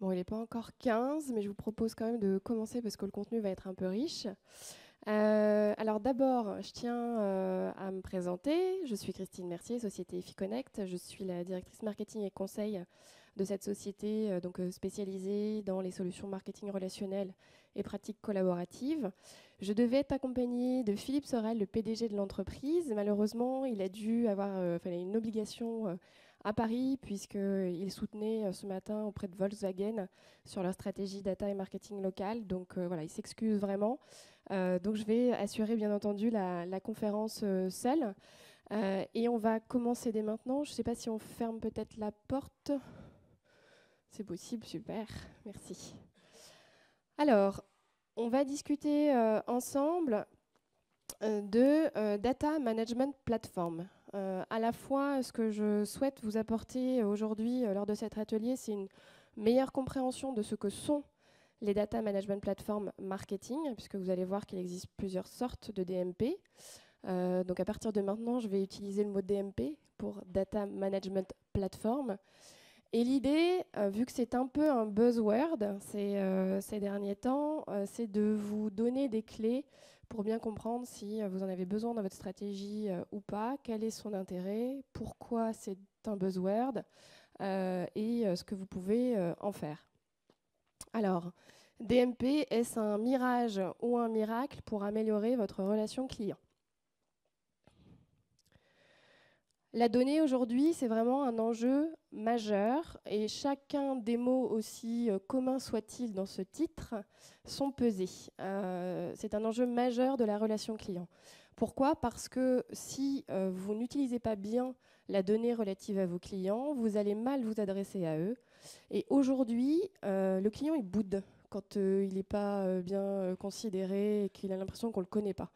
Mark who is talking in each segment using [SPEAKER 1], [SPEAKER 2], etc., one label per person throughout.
[SPEAKER 1] Bon, il n'est pas encore 15, mais je vous propose quand même de commencer parce que le contenu va être un peu riche. Alors d'abord, je tiens à me présenter. Je suis Christine Mercier, société EFIConnect. Je suis la directrice marketing et conseil de cette société spécialisée dans les solutions marketing relationnelles et pratiques collaboratives. Je devais être accompagnée de Philippe Sorel, le PDG de l'entreprise. Malheureusement, il a dû avoir une obligation à Paris puisqu'il soutenait ce matin auprès de Volkswagen sur leur stratégie data et marketing local. Donc voilà, il s'excuse vraiment. Donc je vais assurer bien entendu la conférence seule. Et on va commencer dès maintenant. Je ne sais pas si on ferme peut-être la porte. C'est possible, super, merci. Alors, on va discuter ensemble de Data Management Platform. À la fois, ce que je souhaite vous apporter aujourd'hui lors de cet atelier, c'est une meilleure compréhension de ce que sont les Data Management Platform Marketing, puisque vous allez voir qu'il existe plusieurs sortes de DMP. Donc à partir de maintenant, je vais utiliser le mot DMP pour Data Management Platform. Et l'idée, vu que c'est un peu un buzzword ces derniers temps, c'est de vous donner des clés pour bien comprendre si vous en avez besoin dans votre stratégie ou pas, quel est son intérêt, pourquoi c'est un buzzword et ce que vous pouvez en faire. Alors, DMP, est-ce un mirage ou un miracle pour améliorer votre relation client ? La donnée aujourd'hui, c'est vraiment un enjeu majeur et chacun des mots, aussi communs soient-ils dans ce titre, sont pesés. C'est un enjeu majeur de la relation client. Pourquoi ? Parce que si vous n'utilisez pas bien la donnée relative à vos clients, vous allez mal vous adresser à eux. Et aujourd'hui, le client, il boude quand il n'est pas bien considéré et qu'il a l'impression qu'on ne le connaît pas.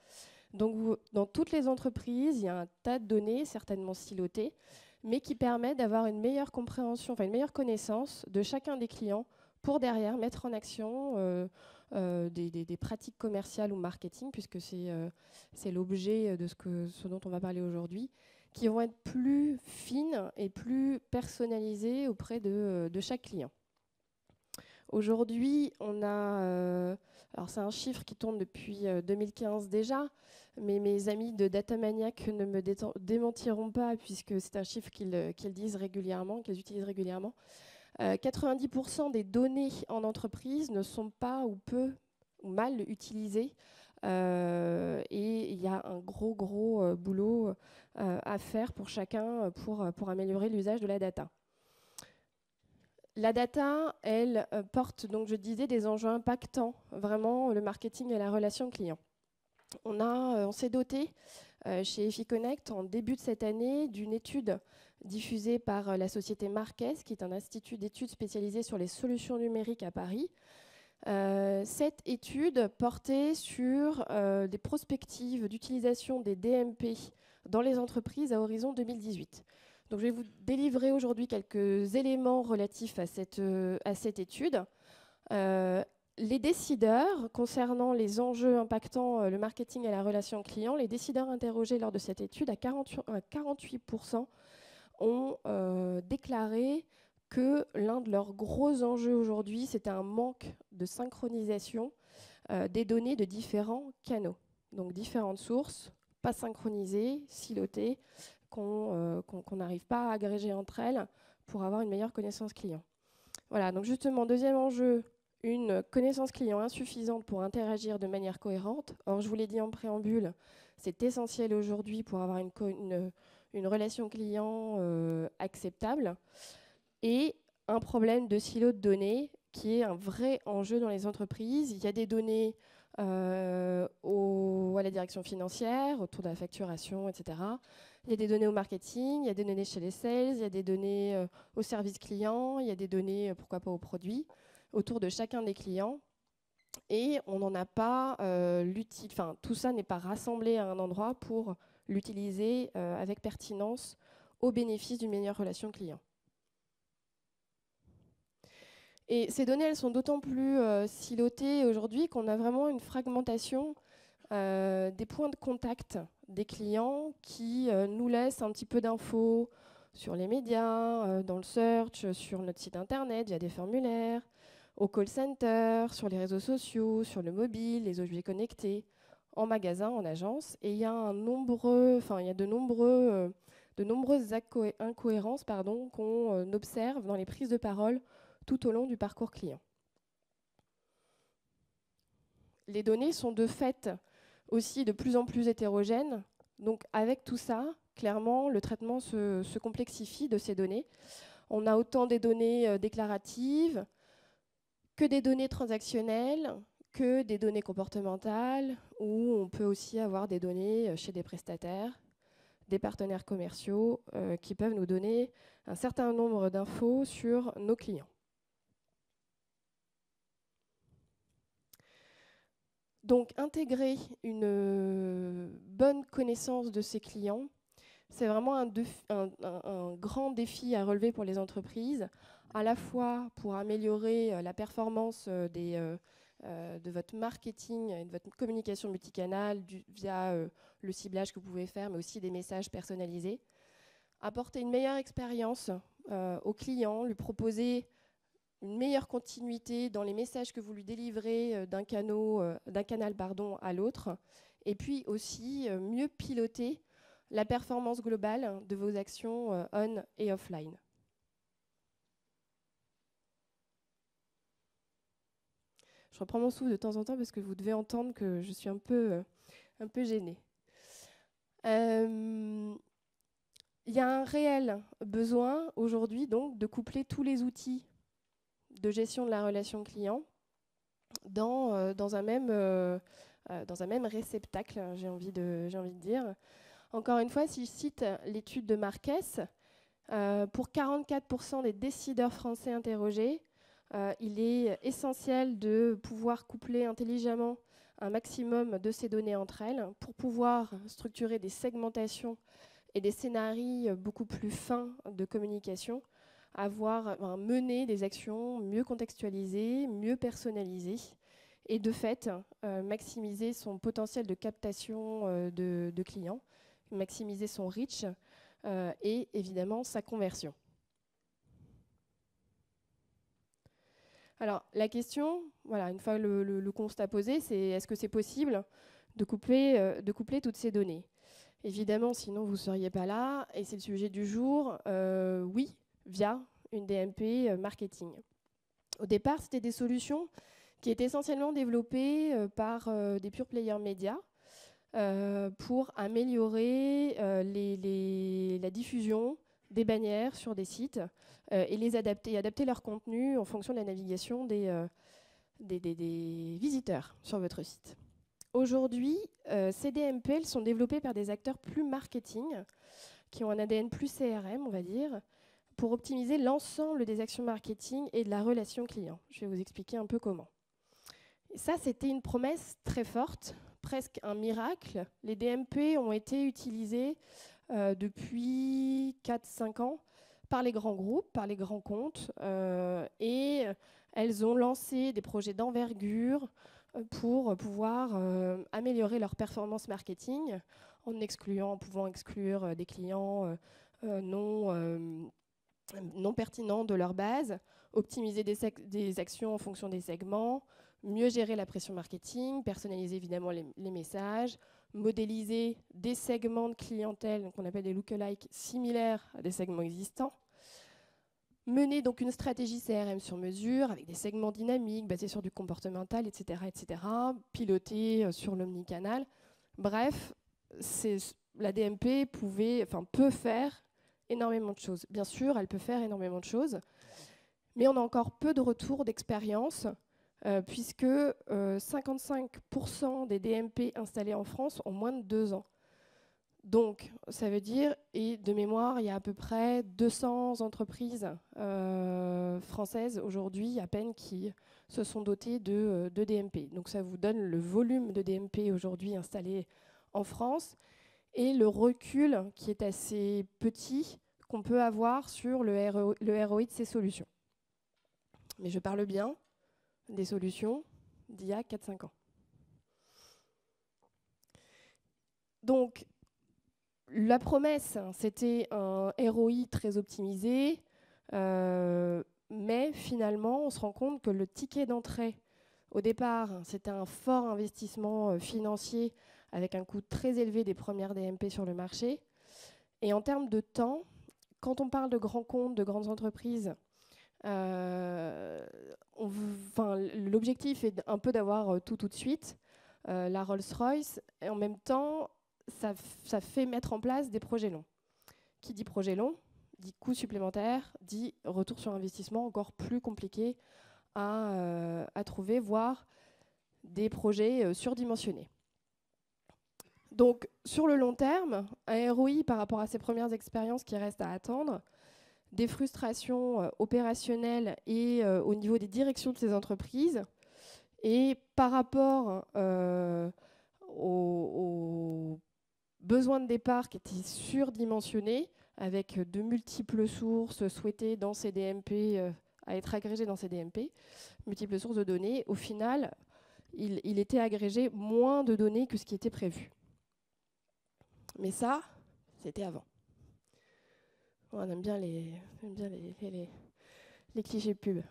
[SPEAKER 1] Donc, dans toutes les entreprises, il y a un tas de données, certainement silotées, mais qui permettent d'avoir une meilleure compréhension, enfin une meilleure connaissance de chacun des clients pour derrière mettre en action des pratiques commerciales ou marketing, puisque c'est l'objet de ce dont on va parler aujourd'hui, qui vont être plus fines et plus personnalisées auprès de chaque client. Aujourd'hui, on a, alors c'est un chiffre qui tourne depuis 2015 déjà, mais mes amis de Datamaniac ne me démentiront pas puisque c'est un chiffre qu'ils disent régulièrement, qu'ils utilisent régulièrement. 90% des données en entreprise ne sont pas ou peu ou mal utilisées et il y a un gros boulot à faire pour chacun pour améliorer l'usage de la data. La data, elle porte, donc je disais, des enjeux impactants vraiment le marketing et la relation client. On s'est doté chez EFIConnect en début de cette année d'une étude diffusée par la société Marques, qui est un institut d'études spécialisé sur les solutions numériques à Paris. Cette étude portait sur des prospectives d'utilisation des DMP dans les entreprises à horizon 2018. Donc, je vais vous délivrer aujourd'hui quelques éléments relatifs à cette étude. Les décideurs, concernant les enjeux impactant le marketing et la relation client, les décideurs interrogés lors de cette étude, à 48%, ont déclaré que l'un de leurs gros enjeux aujourd'hui, c'était un manque de synchronisation des données de différents canaux. Donc différentes sources, pas synchronisées, silotées, qu'on n'arrive pas à agréger entre elles pour avoir une meilleure connaissance client. Voilà, donc justement, deuxième enjeu, une connaissance client insuffisante pour interagir de manière cohérente. Or, je vous l'ai dit en préambule, c'est essentiel aujourd'hui pour avoir une relation client acceptable. Et un problème de silo de données qui est un vrai enjeu dans les entreprises. Il y a des données à la direction financière, autour de la facturation, etc. Il y a des données au marketing, il y a des données chez les sales, il y a des données au service client, il y a des données, pourquoi pas, aux produits, autour de chacun des clients. Et on n'en a pas tout ça n'est pas rassemblé à un endroit pour l'utiliser avec pertinence au bénéfice d'une meilleure relation client. Et ces données, elles sont d'autant plus silotées aujourd'hui qu'on a vraiment une fragmentation des points de contact des clients qui nous laissent un petit peu d'infos sur les médias, dans le search, sur notre site internet, via des formulaires, au call center, sur les réseaux sociaux, sur le mobile, les objets connectés, en magasin, en agence. Et il y a de nombreuses incohérences qu'on observe dans les prises de parole tout au long du parcours client. Les données sont de fait aussi de plus en plus hétérogènes. Donc avec tout ça, clairement, le traitement se complexifie de ces données. On a autant des données déclaratives que des données transactionnelles, que des données comportementales, ou on peut aussi avoir des données chez des prestataires, des partenaires commerciaux qui peuvent nous donner un certain nombre d'infos sur nos clients. Donc, intégrer une bonne connaissance de ses clients, c'est vraiment un grand défi à relever pour les entreprises, à la fois pour améliorer la performance de votre marketing et de votre communication multicanale via le ciblage que vous pouvez faire, mais aussi des messages personnalisés. Apporter une meilleure expérience au client, lui proposer une meilleure continuité dans les messages que vous lui délivrez d'un canal à l'autre, et puis aussi mieux piloter la performance globale de vos actions on et offline. Je reprends mon souffle de temps en temps parce que vous devez entendre que je suis un peu gênée. Il y a un réel besoin aujourd'hui donc de coupler tous les outils de gestion de la relation client dans un même réceptacle, j'ai envie de dire. Encore une fois, si je cite l'étude de Marques, pour 44% des décideurs français interrogés, il est essentiel de pouvoir coupler intelligemment un maximum de ces données entre elles pour pouvoir structurer des segmentations et des scénarios beaucoup plus fins de communication, mener des actions mieux contextualisées, mieux personnalisées, et de fait, maximiser son potentiel de captation de clients, maximiser son reach et évidemment sa conversion. Alors la question, voilà, une fois le constat posé, c'est est-ce que c'est possible de coupler toutes ces données? Évidemment, sinon vous ne seriez pas là, et c'est le sujet du jour. Oui, via une DMP marketing. Au départ, c'était des solutions qui étaient essentiellement développées par des pure players médias pour améliorer la diffusion des bannières sur des sites et les adapter leur contenu en fonction de la navigation des visiteurs sur votre site. Aujourd'hui, ces DMP sont développés par des acteurs plus marketing, qui ont un ADN plus CRM, on va dire, pour optimiser l'ensemble des actions marketing et de la relation client. Je vais vous expliquer un peu comment. Et ça, c'était une promesse très forte, presque un miracle. Les DMP ont été utilisés depuis 4-5 ans par les grands groupes, par les grands comptes, et elles ont lancé des projets d'envergure pour pouvoir améliorer leur performance marketing en pouvant exclure des clients non pertinents de leur base, optimiser des actions en fonction des segments, mieux gérer la pression marketing, personnaliser évidemment les messages, modéliser des segments de clientèle qu'on appelle des lookalikes similaires à des segments existants, mener donc une stratégie CRM sur mesure avec des segments dynamiques basés sur du comportemental, etc., piloter sur l'omnicanal. Bref, la DMP peut faire énormément de choses. Bien sûr, elle peut faire énormément de choses, mais on a encore peu de retours d'expérience puisque 55% des DMP installés en France ont moins de 2 ans. Donc, ça veut dire, et de mémoire, il y a à peu près 200 entreprises françaises aujourd'hui à peine qui se sont dotées de DMP. Donc, ça vous donne le volume de DMP aujourd'hui installé en France et le recul qui est assez petit qu'on peut avoir sur le ROI de ces solutions. Mais je parle bien des solutions d'il y a 4-5 ans. Donc, La promesse, c'était un ROI très optimisé, mais finalement, on se rend compte que le ticket d'entrée, au départ, c'était un fort investissement financier avec un coût très élevé des premières DMP sur le marché. Et en termes de temps, quand on parle de grands comptes, de grandes entreprises, l'objectif est un peu d'avoir tout de suite, la Rolls-Royce, et en même temps, ça fait mettre en place des projets longs. Qui dit projet long, dit coût supplémentaire, dit retour sur investissement encore plus compliqué à trouver, voire des projets surdimensionnés. Donc, sur le long terme, un ROI par rapport à ces premières expériences qui restent à attendre, des frustrations opérationnelles et au niveau des directions de ces entreprises, et par rapport aux besoins de départ qui étaient surdimensionnés, avec de multiples sources souhaitées dans ces DMP, à être agrégées dans ces DMP, multiples sources de données, au final, il était agrégé moins de données que ce qui était prévu. Mais ça, c'était avant. On aime bien les clichés pub.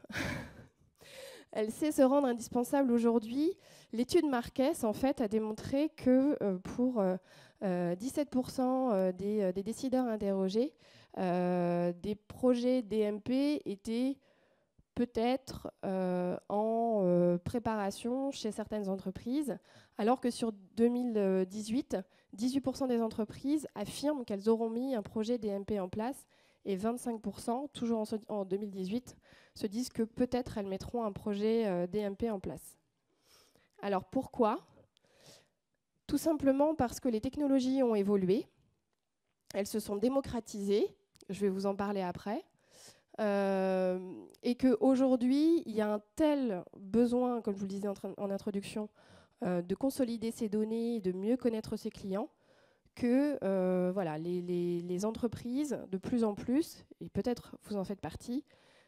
[SPEAKER 1] Elle sait se rendre indispensable aujourd'hui. L'étude Marquès, en fait, a démontré que pour 17% des décideurs interrogés, des projets DMP étaient peut-être en préparation chez certaines entreprises, alors que sur 2018, 18% des entreprises affirment qu'elles auront mis un projet DMP en place et 25%, toujours en 2018, se disent que peut-être elles mettront un projet DMP en place. Alors pourquoi ? Tout simplement parce que les technologies ont évolué, elles se sont démocratisées, je vais vous en parler après, et qu'aujourd'hui, il y a un tel besoin, comme je vous le disais en introduction, de consolider ces données, de mieux connaître ses clients, que voilà, les entreprises, de plus en plus, et peut-être vous en faites partie,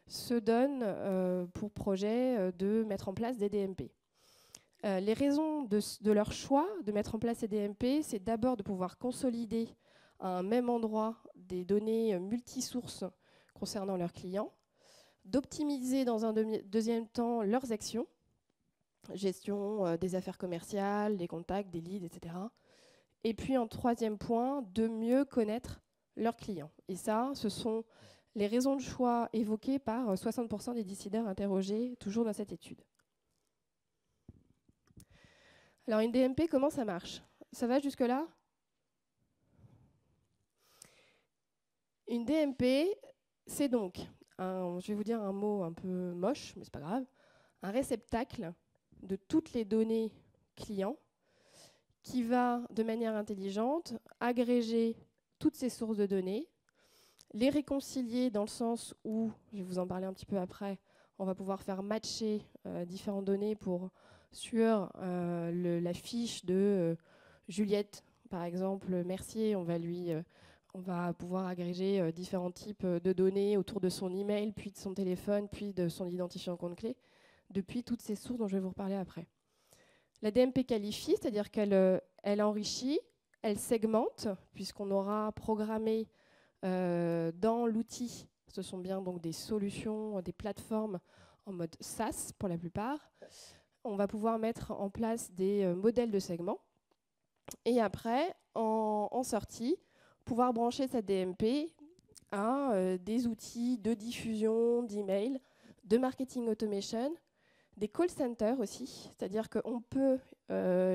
[SPEAKER 1] se donnent pour projet de mettre en place des DMP. Les raisons de leur choix de mettre en place ces DMP, c'est d'abord de pouvoir consolider à un même endroit des données multisources concernant leurs clients, d'optimiser dans un deuxième temps leurs actions, gestion des affaires commerciales, des contacts, des leads, etc. Et puis en troisième point, de mieux connaître leurs clients. Et ça, ce sont les raisons de choix évoquées par 60% des décideurs interrogés, toujours dans cette étude. Alors une DMP, comment ça marche? Ça va jusque-là? Une DMP, c'est donc, je vais vous dire un mot un peu moche, mais c'est pas grave, un réceptacle de toutes les données clients qui va, de manière intelligente, agréger toutes ces sources de données, les réconcilier dans le sens où, je vais vous en parler un petit peu après, on va pouvoir faire matcher différentes données sur la fiche de Juliette, par exemple, Mercier, on va pouvoir agréger différents types de données autour de son email, puis de son téléphone, puis de son identifiant compte clé, depuis toutes ces sources dont je vais vous reparler après. La DMP qualifie, c'est-à-dire qu'elle enrichit, elle segmente, puisqu'on aura programmé dans l'outil, ce sont bien donc des solutions, des plateformes en mode SaaS pour la plupart. On va pouvoir mettre en place des modèles de segments. Et après, en sortie, pouvoir brancher cette DMP à des outils de diffusion, d'email, de marketing automation, des call centers aussi, c'est-à-dire qu'on peut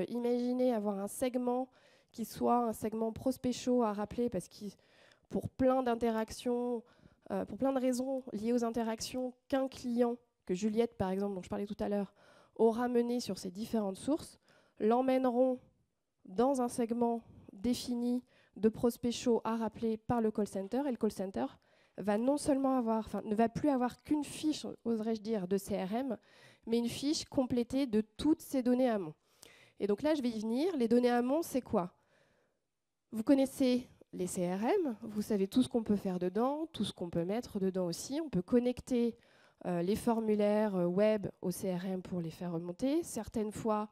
[SPEAKER 1] imaginer avoir un segment qui soit un segment prospect chaud à rappeler parce que pour plein d'interactions, pour plein de raisons liées aux interactions qu'un client, que Juliette par exemple, dont je parlais tout à l'heure, aura mené sur ces différentes sources, l'emmèneront dans un segment défini de prospect chaud à rappeler par le call center, et le call center va non seulement ne va plus avoir qu'une fiche, oserais-je dire, de CRM, mais une fiche complétée de toutes ces données amont. Et donc là, je vais y venir. Les données amont, c'est quoi? Vous connaissez les CRM, vous savez tout ce qu'on peut faire dedans, tout ce qu'on peut mettre dedans aussi. On peut connecter les formulaires web au CRM pour les faire remonter. Certaines fois,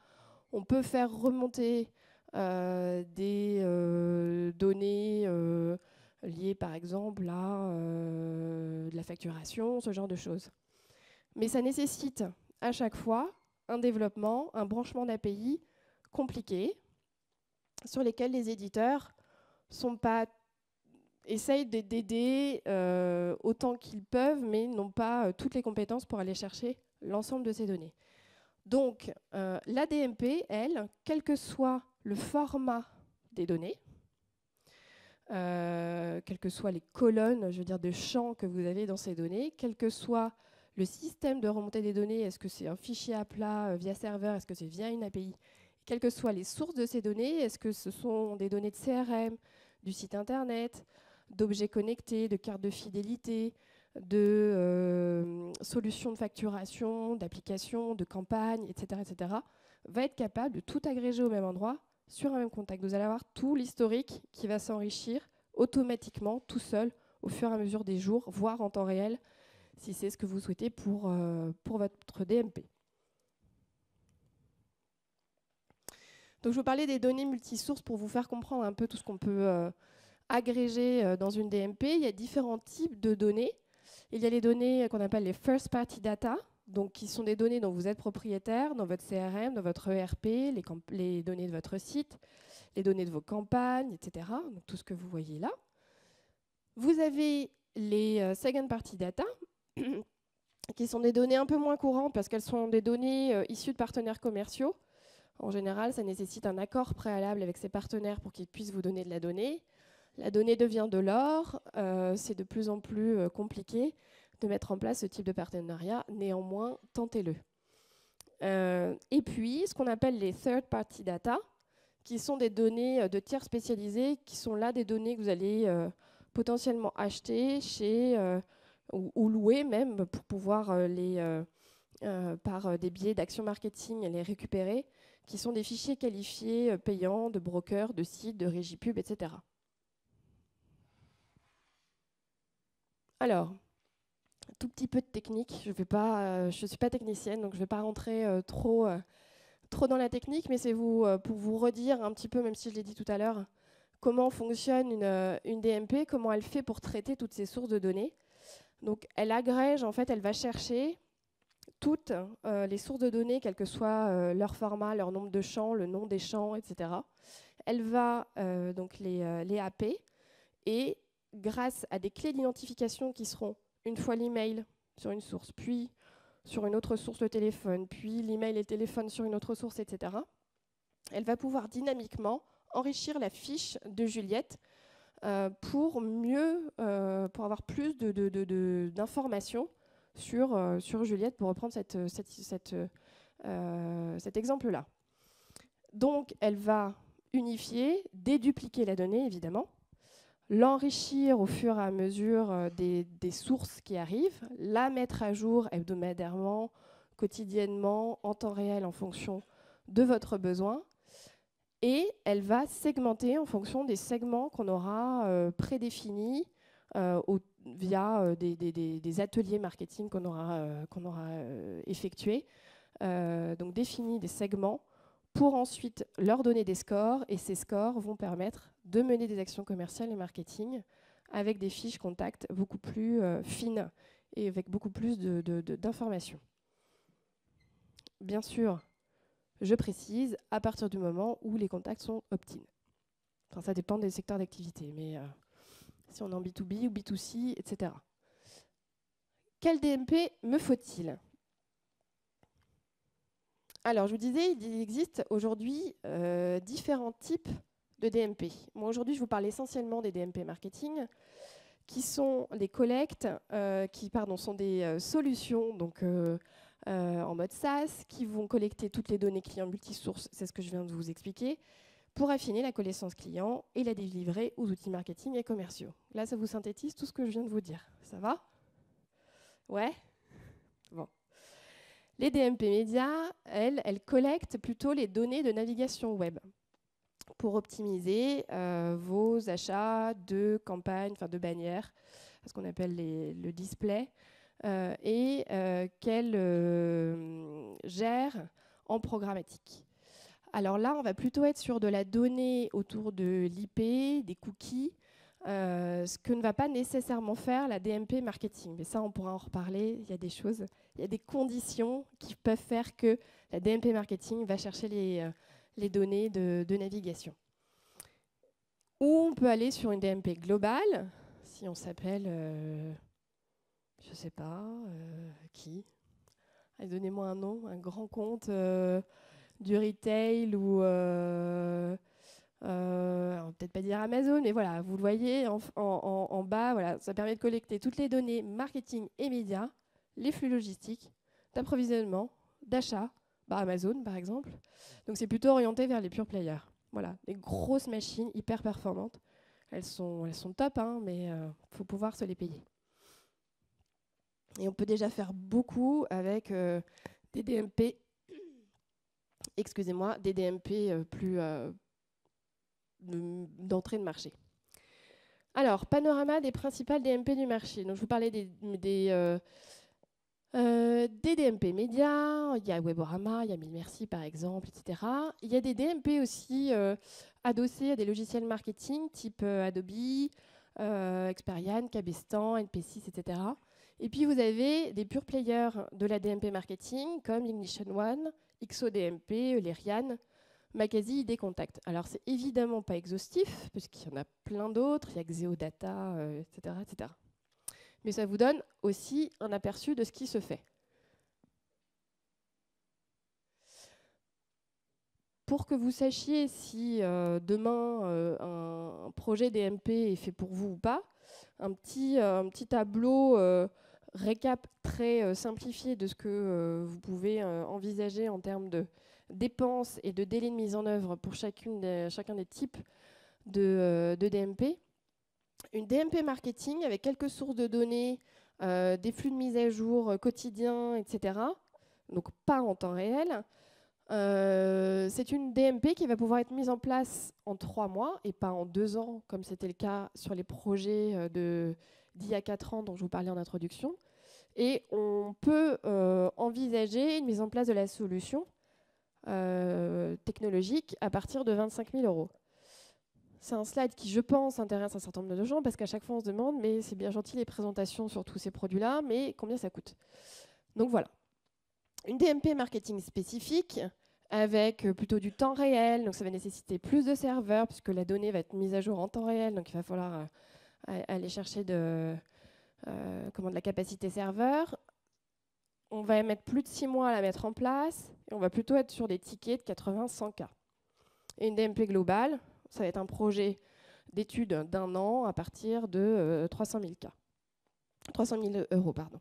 [SPEAKER 1] on peut faire remonter des données liées par exemple à de la facturation, ce genre de choses. Mais ça nécessite à chaque fois un développement, un branchement d'API compliqué sur lesquels les éditeurs essayent d'aider autant qu'ils peuvent, mais n'ont pas toutes les compétences pour aller chercher l'ensemble de ces données. Donc, la DMP, elle, quel que soit le format des données, quelles que soient les colonnes, je veux dire, de champs que vous avez dans ces données, quel que soit le système de remontée des données, est-ce que c'est un fichier à plat via serveur, est-ce que c'est via une API, quelles que soient les sources de ces données, est-ce que ce sont des données de CRM, du site internet, d'objets connectés, de cartes de fidélité, de solutions de facturation, d'applications, de campagnes, etc., va être capable de tout agréger au même endroit sur un même contact. Vous allez avoir tout l'historique qui va s'enrichir automatiquement, tout seul, au fur et à mesure des jours, voire en temps réel, si c'est ce que vous souhaitez pour votre DMP. Donc je vous parlais des données multisources pour vous faire comprendre un peu tout ce qu'on peut agréger dans une DMP. Il y a différents types de données. Il y a les données qu'on appelle les first party data, donc qui sont des données dont vous êtes propriétaire dans votre CRM, dans votre ERP, les données de votre site, les données de vos campagnes, etc. Donc tout ce que vous voyez là. Vous avez les second party data, qui sont des données un peu moins courantes parce qu'elles sont des données issues de partenaires commerciaux. En général, ça nécessite un accord préalable avec ces partenaires pour qu'ils puissent vous donner de la donnée. La donnée devient de l'or. C'est de plus en plus compliqué de mettre en place ce type de partenariat. Néanmoins, tentez-le. Et puis, ce qu'on appelle les third-party data, qui sont des données de tiers spécialisés, qui sont là des données que vous allez potentiellement acheter ou louer même pour pouvoir par des biais d'action marketing les récupérer, qui sont des fichiers qualifiés payants de brokers, de sites, de régie pub, etc. Alors, tout petit peu de technique. Je ne suis pas technicienne, donc je ne vais pas rentrer trop dans la technique, mais c'est pour vous redire un petit peu, même si je l'ai dit tout à l'heure, comment fonctionne une DMP, comment elle fait pour traiter toutes ces sources de données. Donc, elle agrège, en fait, elle va chercher toutes les sources de données, quel que soit leur format, leur nombre de champs, le nom des champs, etc. Elle va donc les happer et grâce à des clés d'identification qui seront une fois l'email sur une source, puis sur une autre source le téléphone, puis l'email et le téléphone sur une autre source, etc. Elle va pouvoir dynamiquement enrichir la fiche de Juliette pour avoir plus d'informations sur Juliette, pour reprendre cet exemple-là. Donc, elle va unifier, dédupliquer la donnée, évidemment, l'enrichir au fur et à mesure des sources qui arrivent, la mettre à jour hebdomadairement, quotidiennement, en temps réel, en fonction de votre besoin. Et elle va segmenter en fonction des segments qu'on aura prédéfinis via des ateliers marketing qu'on aura effectués. Donc définir des segments pour ensuite leur donner des scores, et ces scores vont permettre de mener des actions commerciales et marketing avec des fiches contacts beaucoup plus fines et avec beaucoup plus d'informations. Bien sûr, je précise, à partir du moment où les contacts sont opt-in. Enfin, ça dépend des secteurs d'activité, mais si on est en B2B ou B2C, etc. Quel DMP me faut-il ? Alors, je vous disais, il existe aujourd'hui différents types de DMP. Moi, aujourd'hui, je vous parle essentiellement des DMP marketing, qui sont des collectes, sont des solutions donc, en mode SaaS, qui vont collecter toutes les données clients multisources, c'est ce que je viens de vous expliquer, pour affiner la connaissance client et la délivrer aux outils marketing et commerciaux. Là, ça vous synthétise tout ce que je viens de vous dire. Ça va ? Ouais ? Bon. Les DMP médias, elles collectent plutôt les données de navigation web pour optimiser vos achats de campagnes, enfin de bannières, ce qu'on appelle le display, et qu'elles gèrent en programmatique. Alors là, on va plutôt être sur de la donnée autour de l'IP, des cookies, ce que ne va pas nécessairement faire la DMP marketing. Mais ça, on pourra en reparler. Il y a des choses, il y a des conditions qui peuvent faire que la DMP marketing va chercher les données de navigation. Ou on peut aller sur une DMP globale, si on s'appelle, je ne sais pas, qui. Allez, donnez-moi un nom, un grand compte du retail ou peut-être pas dire Amazon, mais voilà, vous le voyez en bas, voilà, ça permet de collecter toutes les données marketing et médias, les flux logistiques, d'approvisionnement, d'achat, Amazon par exemple. Donc c'est plutôt orienté vers les pure players. Voilà, des grosses machines hyper performantes. Elles sont top, hein, mais faut pouvoir se les payer. Et on peut déjà faire beaucoup avec des DMP, excusez-moi, des DMP plus d'entrée de marché. Alors, panorama des principales DMP du marché. Donc, je vous parlais des DMP médias, il y a Weborama, il y a Mille Merci par exemple, etc. Il y a des DMP aussi adossés à des logiciels marketing type Adobe, Experian, Cabestan, NP6, etc. Et puis vous avez des pure players de la DMP marketing comme Ignition One, XODMP, Lerian, Macasy, ID Contact. Alors c'est évidemment pas exhaustif, puisqu'il y en a plein d'autres, il y a Xeodata, etc., etc. Mais ça vous donne aussi un aperçu de ce qui se fait. Pour que vous sachiez si demain un projet DMP est fait pour vous ou pas, un petit tableau récap très simplifié de ce que vous pouvez envisager en termes de dépenses et de délais de mise en œuvre pour chacun des types de DMP. Une DMP marketing avec quelques sources de données, des flux de mise à jour quotidiens, etc. Donc pas en temps réel. C'est une DMP qui va pouvoir être mise en place en 3 mois et pas en 2 ans, comme c'était le cas sur les projets d'il y a 4 ans dont je vous parlais en introduction. Et on peut envisager une mise en place de la solution technologique à partir de 25 000 €. C'est un slide qui, je pense, intéresse un certain nombre de gens parce qu'à chaque fois, on se demande, mais c'est bien gentil les présentations sur tous ces produits-là, mais combien ça coûte? Donc voilà. Une DMP marketing spécifique avec plutôt du temps réel, donc ça va nécessiter plus de serveurs puisque la donnée va être mise à jour en temps réel, donc il va falloir aller chercher de la capacité serveur. On va mettre plus de 6 mois à la mettre en place et on va plutôt être sur des tickets de 80-100 K. Et une DMP globale, ça va être un projet d'étude d'1 an à partir de 300 000 €. Pardon.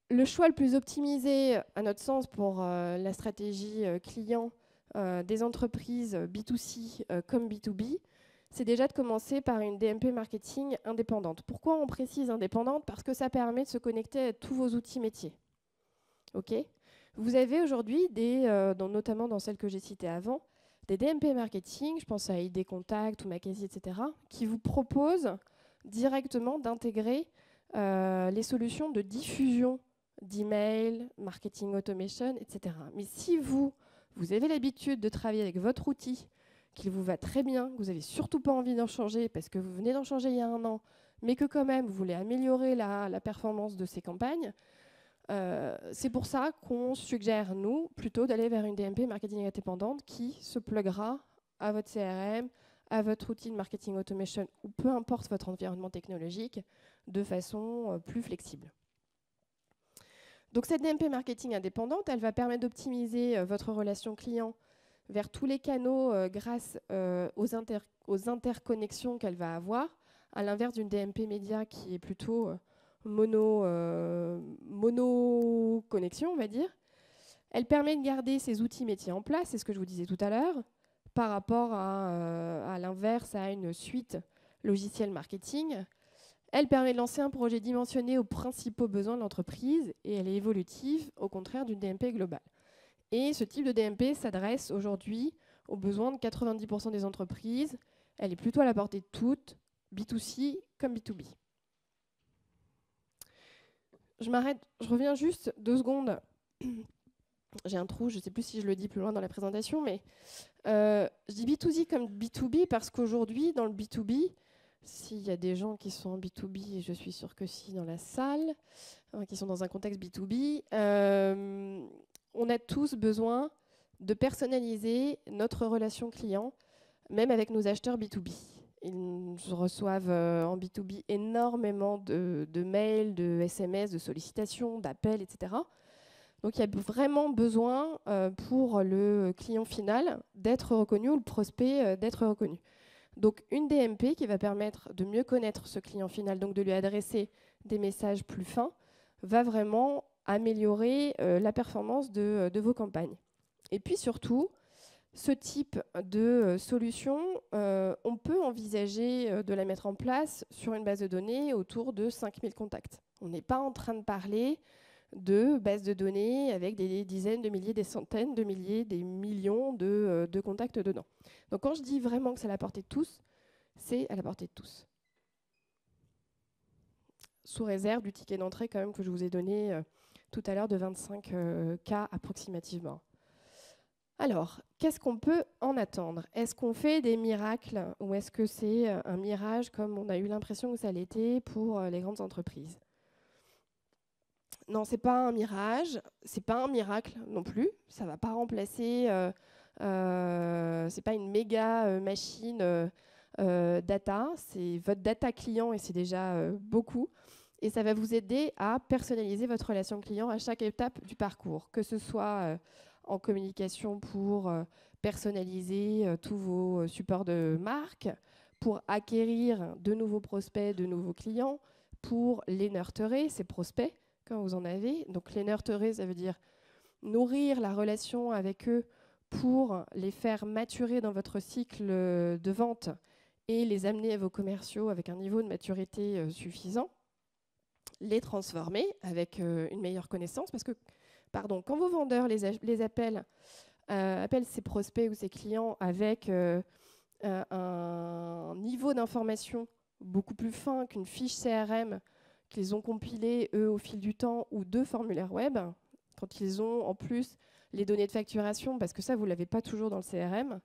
[SPEAKER 1] Le choix le plus optimisé, à notre sens, pour la stratégie client des entreprises B2C comme B2B, c'est déjà de commencer par une DMP marketing indépendante. Pourquoi on précise indépendante? Parce que ça permet de se connecter à tous vos outils métiers. Okay, vous avez aujourd'hui, notamment dans celles que j'ai citées avant, des DMP marketing, je pense à ID Contact ou Macasy, etc., qui vous proposent directement d'intégrer les solutions de diffusion d'email, marketing automation, etc. Mais si vous avez l'habitude de travailler avec votre outil, qu'il vous va très bien, que vous n'avez surtout pas envie d'en changer parce que vous venez d'en changer il y a 1 an, mais que quand même vous voulez améliorer la performance de ces campagnes, c'est pour ça qu'on suggère, nous, plutôt d'aller vers une DMP marketing indépendante qui se pluguera à votre CRM, à votre outil de marketing automation ou peu importe votre environnement technologique de façon plus flexible. Donc cette DMP marketing indépendante, elle va permettre d'optimiser votre relation client vers tous les canaux grâce aux interconnexions qu'elle va avoir, à l'inverse d'une DMP média qui est plutôt mono-connexion, on va dire. Elle permet de garder ses outils métiers en place, c'est ce que je vous disais tout à l'heure, par rapport à l'inverse, à une suite logicielle marketing. Elle permet de lancer un projet dimensionné aux principaux besoins de l'entreprise et elle est évolutive, au contraire d'une DMP globale. Et ce type de DMP s'adresse aujourd'hui aux besoins de 90% des entreprises. Elle est plutôt à la portée de toutes, B2C comme B2B. Je m'arrête, je reviens juste 2 secondes J'ai un trou, je ne sais plus si je le dis plus loin dans la présentation, mais je dis B2C comme B2B parce qu'aujourd'hui, dans le B2B, s'il y a des gens qui sont en B2B, et je suis sûre que si dans la salle, qui sont dans un contexte B2B, on a tous besoin de personnaliser notre relation client, même avec nos acheteurs B2B. Ils reçoivent en B2B énormément de mails, de SMS, de sollicitations, d'appels, etc. Donc il y a vraiment besoin pour le client final d'être reconnu ou le prospect d'être reconnu. Donc une DMP qui va permettre de mieux connaître ce client final, donc de lui adresser des messages plus fins, va vraiment améliorer la performance de vos campagnes. Et puis surtout, ce type de solution, on peut envisager de la mettre en place sur une base de données autour de 5000 contacts. On n'est pas en train de parler de bases de données avec des dizaines de milliers, des centaines de milliers, des millions de contacts dedans. Donc quand je dis vraiment que c'est à la portée de tous, c'est à la portée de tous. Sous réserve du ticket d'entrée quand même que je vous ai donné tout à l'heure de 25 cas approximativement. Alors, qu'est-ce qu'on peut en attendre? Est-ce qu'on fait des miracles ou est-ce que c'est un mirage comme on a eu l'impression que ça l'était pour les grandes entreprises? Non, c'est pas un mirage, c'est pas un miracle non plus. Ça va pas remplacer, c'est pas une méga machine data. C'est votre data client et c'est déjà beaucoup. Et ça va vous aider à personnaliser votre relation client à chaque étape du parcours, que ce soit en communication pour personnaliser tous vos supports de marque, pour acquérir de nouveaux prospects, de nouveaux clients, pour les nurturer, ces prospects, quand vous en avez. Donc les nurturer, ça veut dire nourrir la relation avec eux pour les faire maturer dans votre cycle de vente et les amener à vos commerciaux avec un niveau de maturité suffisant. Les transformer avec une meilleure connaissance. Parce que, pardon, quand vos vendeurs les appellent ses prospects ou ses clients avec un niveau d'information beaucoup plus fin qu'une fiche CRM qu'ils ont compilée, eux, au fil du temps, ou deux formulaires web, quand ils ont en plus les données de facturation, parce que ça, vous ne l'avez pas toujours dans le CRM,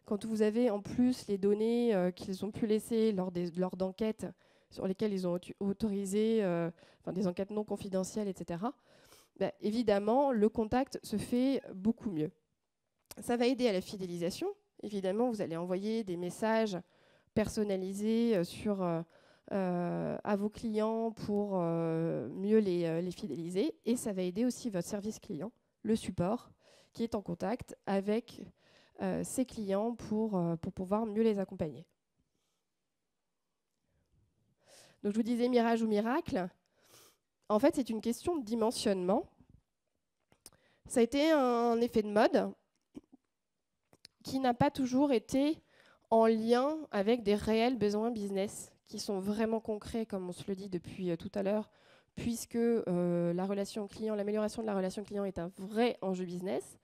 [SPEAKER 1] quand vous avez en plus les données qu'ils ont pu laisser lors d'enquêtes sur lesquelles ils ont autorisé, des enquêtes non confidentielles, etc., bah, évidemment, le contact se fait beaucoup mieux. Ça va aider à la fidélisation. Évidemment, vous allez envoyer des messages personnalisés à vos clients pour mieux les fidéliser. Et ça va aider aussi votre service client, le support, qui est en contact avec ses clients pour pouvoir mieux les accompagner. Donc je vous disais mirage ou miracle. En fait, c'est une question de dimensionnement. Ça a été un effet de mode qui n'a pas toujours été en lien avec des réels besoins business qui sont vraiment concrets, comme on se le dit depuis tout à l'heure, puisque la relation client, l'amélioration de la relation client est un vrai enjeu business.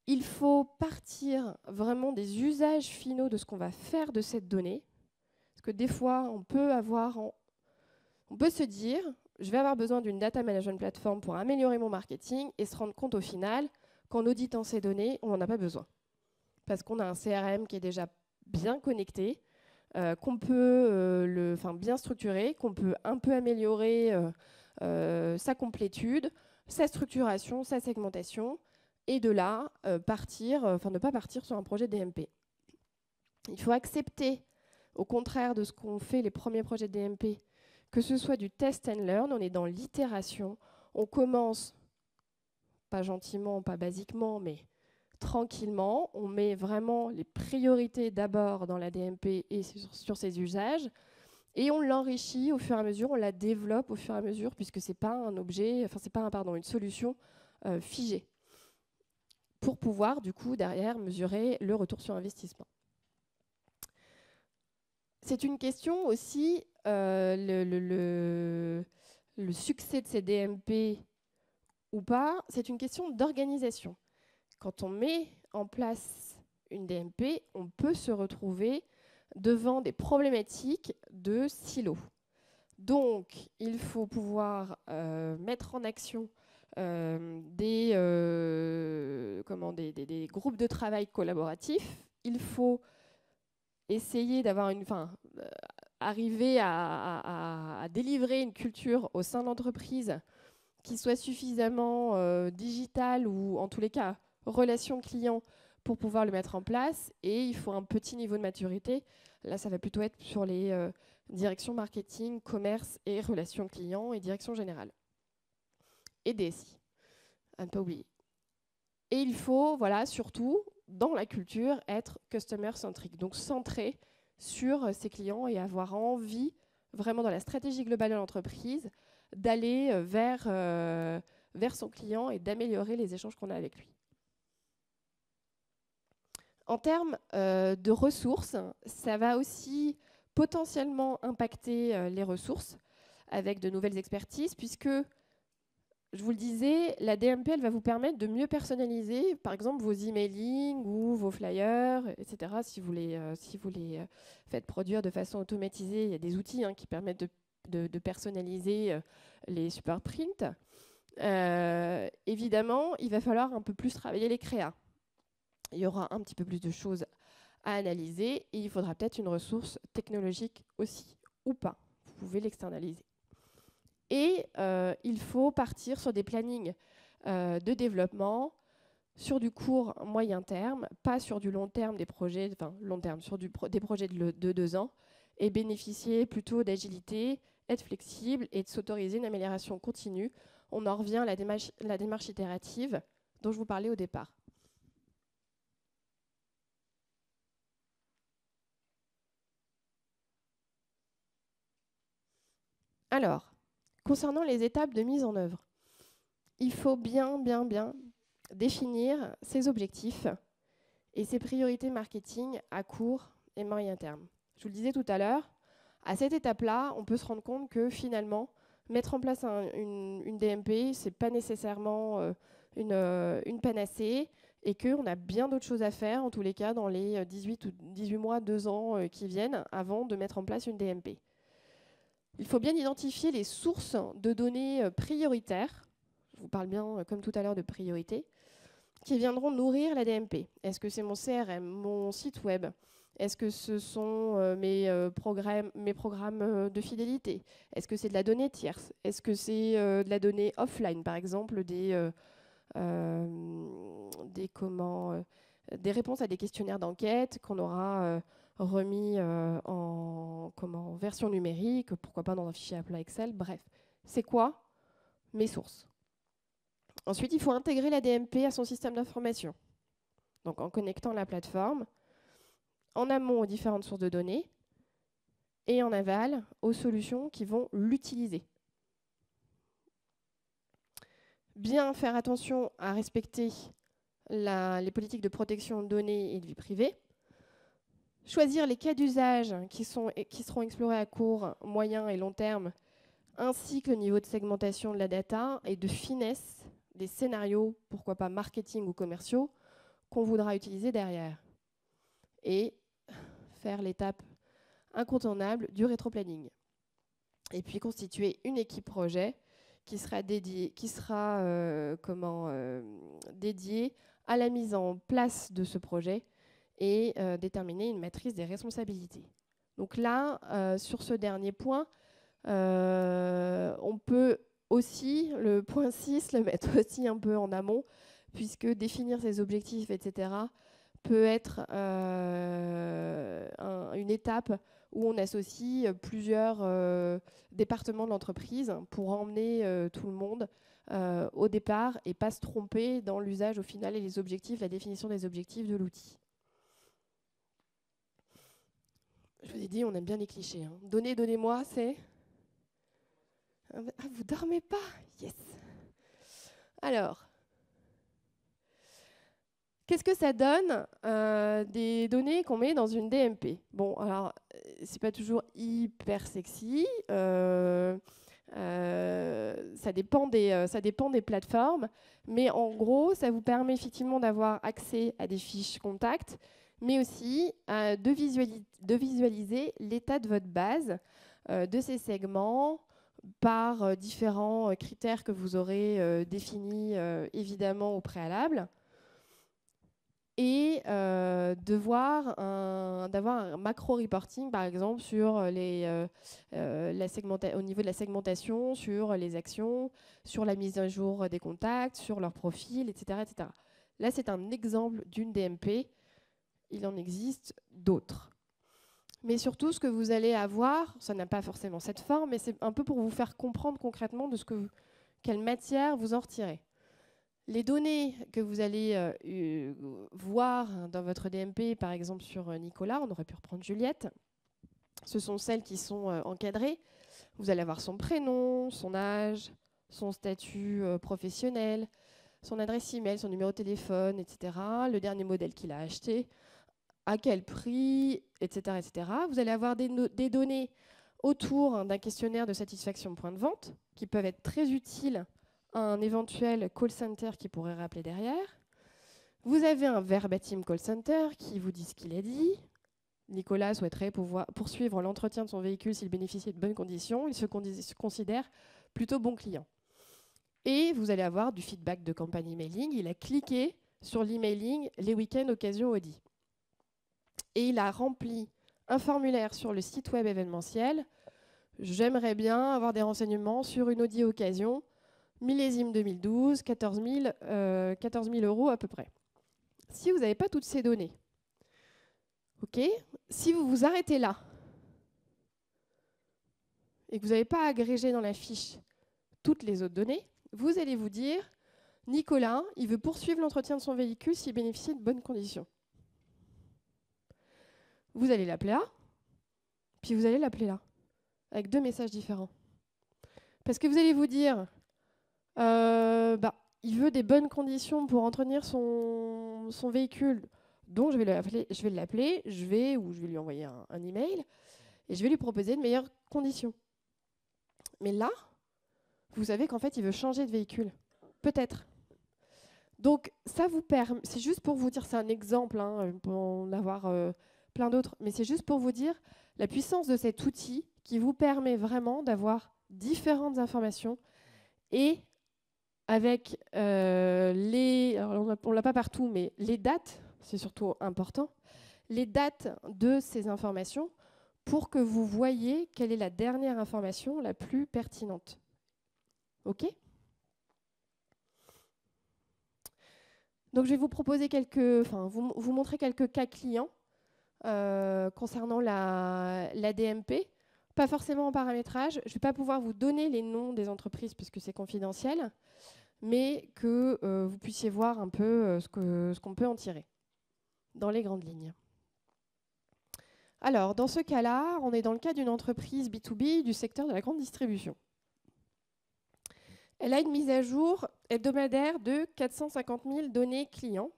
[SPEAKER 1] Il faut partir vraiment des usages finaux de ce qu'on va faire de cette donnée. Parce que des fois, on peut se dire, je vais avoir besoin d'une data management platform pour améliorer mon marketing et se rendre compte au final qu'en auditant ces données, on n'en a pas besoin. Parce qu'on a un CRM qui est déjà bien connecté, qu'on peut bien structurer, qu'on peut un peu améliorer sa complétude, sa structuration, sa segmentation, et de là, ne pas partir sur un projet DMP. Il faut accepter, au contraire de ce qu'ont fait les premiers projets DMP, que ce soit du test and learn, on est dans l'itération, on commence, pas gentiment, pas basiquement, mais tranquillement, on met vraiment les priorités d'abord dans la DMP et sur ses usages, et on l'enrichit au fur et à mesure, on la développe au fur et à mesure, puisque c'est pas un objet, enfin c'est pas une solution figée, pour pouvoir du coup derrière mesurer le retour sur investissement. C'est une question aussi, le succès de ces DMP ou pas, c'est une question d'organisation. Quand on met en place une DMP, on peut se retrouver devant des problématiques de silos. Donc, il faut pouvoir mettre en action des groupes de travail collaboratifs. Il faut essayer d'avoir arriver à délivrer une culture au sein de l'entreprise qui soit suffisamment digitale ou en tous les cas relation client pour pouvoir le mettre en place. Et il faut un petit niveau de maturité. Là, ça va plutôt être sur les directions marketing, commerce et relations clients et direction générale. Et DSI, à ne pas oublier. Et il faut, voilà, surtout, dans la culture, être customer-centric, donc centré sur ses clients et avoir envie, vraiment dans la stratégie globale de l'entreprise, d'aller vers son client et d'améliorer les échanges qu'on a avec lui. En termes de ressources, ça va aussi potentiellement impacter les ressources avec de nouvelles expertises, puisque, je vous le disais, la DMP, elle va vous permettre de mieux personnaliser, par exemple, vos emailing ou vos flyers, etc. Si vous les faites produire de façon automatisée, il y a des outils qui permettent de personnaliser les support print. Évidemment, il va falloir un peu plus travailler les créas. Il y aura un petit peu plus de choses à analyser et il faudra peut-être une ressource technologique aussi, ou pas. Vous pouvez l'externaliser. Et il faut partir sur des plannings de développement sur du court moyen terme, pas sur du long terme des projets, long terme, sur des projets de 2 ans, et bénéficier plutôt d'agilité, être flexible et de s'autoriser une amélioration continue. On en revient à la démarche itérative dont je vous parlais au départ. Alors, concernant les étapes de mise en œuvre, il faut bien définir ses objectifs et ses priorités marketing à court et moyen terme. Je vous le disais tout à l'heure, à cette étape-là, on peut se rendre compte que finalement, mettre en place une DMP, ce n'est pas nécessairement une panacée et qu'on a bien d'autres choses à faire, en tous les cas, dans les 18 mois, 2 ans qui viennent, avant de mettre en place une DMP. Il faut bien identifier les sources de données prioritaires. Je vous parle bien, comme tout à l'heure, de priorité, qui viendront nourrir la DMP. Est-ce que c'est mon CRM, mon site web? Est-ce que ce sont mes programmes de fidélité? Est-ce que c'est de la donnée tierce? Est-ce que c'est de la donnée offline, par exemple, des réponses à des questionnaires d'enquête qu'on aura remis en version numérique, pourquoi pas dans un fichier à plat Excel, bref. C'est quoi mes sources? Ensuite, il faut intégrer la DMP à son système d'information. Donc en connectant la plateforme, en amont aux différentes sources de données et en aval aux solutions qui vont l'utiliser. Bien faire attention à respecter les politiques de protection de données et de vie privée. Choisir les cas d'usage qui seront explorés à court, moyen et long terme, ainsi que le niveau de segmentation de la data et de finesse des scénarios, pourquoi pas marketing ou commerciaux, qu'on voudra utiliser derrière. Et faire l'étape incontournable du rétroplanning. Et puis constituer une équipe projet qui sera dédiée à la mise en place de ce projet et déterminer une matrice des responsabilités. Donc là, sur ce dernier point, on peut aussi, le point 6, le mettre aussi un peu en amont, puisque définir ses objectifs, etc., peut être une étape où on associe plusieurs départements de l'entreprise pour emmener tout le monde au départ et pas se tromper dans l'usage au final et les objectifs, la définition des objectifs de l'outil. Je vous ai dit, on aime bien les clichés. Hein. Donnez-moi, c'est... Ah, vous dormez pas? Yes. Alors, qu'est-ce que ça donne des données qu'on met dans une DMP? Bon, alors, c'est pas toujours hyper sexy. Ça dépend des plateformes. Mais en gros, ça vous permet effectivement d'avoir accès à des fiches contacts, mais aussi de visualiser l'état de votre base, de ses segments, par différents critères que vous aurez définis évidemment au préalable, et d'avoir un macro-reporting, par exemple, sur au niveau de la segmentation, sur les actions, sur la mise à jour des contacts, sur leur profil, etc., etc. Là, c'est un exemple d'une DMP. Il en existe d'autres. Mais surtout, ce que vous allez avoir, ça n'a pas forcément cette forme, mais c'est un peu pour vous faire comprendre concrètement de quelle matière vous en retirez. Les données que vous allez voir dans votre DMP, par exemple sur Nicolas, on aurait pu reprendre Juliette, ce sont celles qui sont encadrées. Vous allez avoir son prénom, son âge, son statut professionnel, son adresse email, son numéro de téléphone, etc., le dernier modèle qu'il a acheté, à quel prix, etc., etc. Vous allez avoir des données autour d'un questionnaire de satisfaction point de vente qui peuvent être très utiles à un éventuel call center qui pourrait rappeler derrière. Vous avez un verbatim call center qui vous dit ce qu'il a dit. Nicolas souhaiterait poursuivre l'entretien de son véhicule s'il bénéficie de bonnes conditions. Il se considère plutôt bon client. Et vous allez avoir du feedback de campagne emailing. Il a cliqué sur l'emailing les week-ends occasion Audi. Et il a rempli un formulaire sur le site web événementiel. J'aimerais bien avoir des renseignements sur une Audi occasion, millésime 2012, 14 000 € à peu près. Si vous n'avez pas toutes ces données, si vous vous arrêtez là et que vous n'avez pas agrégé dans la fiche toutes les autres données, vous allez vous dire, Nicolas, il veut poursuivre l'entretien de son véhicule s'il bénéficie de bonnes conditions. Vous allez l'appeler là, puis vous allez l'appeler là, avec deux messages différents. Parce que vous allez vous dire, il veut des bonnes conditions pour entretenir son véhicule, donc je vais l'appeler, je vais lui envoyer un email, et je vais lui proposer de meilleures conditions. Mais là, vous savez qu'en fait, il veut changer de véhicule. Peut-être. Donc, ça vous permet, c'est juste pour vous dire, c'est un exemple, pour en avoir plein d'autres, mais c'est juste pour vous dire la puissance de cet outil qui vous permet vraiment d'avoir différentes informations et avec alors on ne l'a pas partout, mais les dates, c'est surtout important, les dates de ces informations pour que vous voyez quelle est la dernière information la plus pertinente. OK ? Donc je vais vous proposer vous montrer quelques cas clients concernant la DMP. Pas forcément en paramétrage. Je ne vais pas pouvoir vous donner les noms des entreprises puisque c'est confidentiel, mais que vous puissiez voir un peu ce qu'on peut en tirer dans les grandes lignes. Alors, dans ce cas-là, on est dans le cas d'une entreprise B2B du secteur de la grande distribution. Elle a une mise à jour hebdomadaire de 450 000 données clients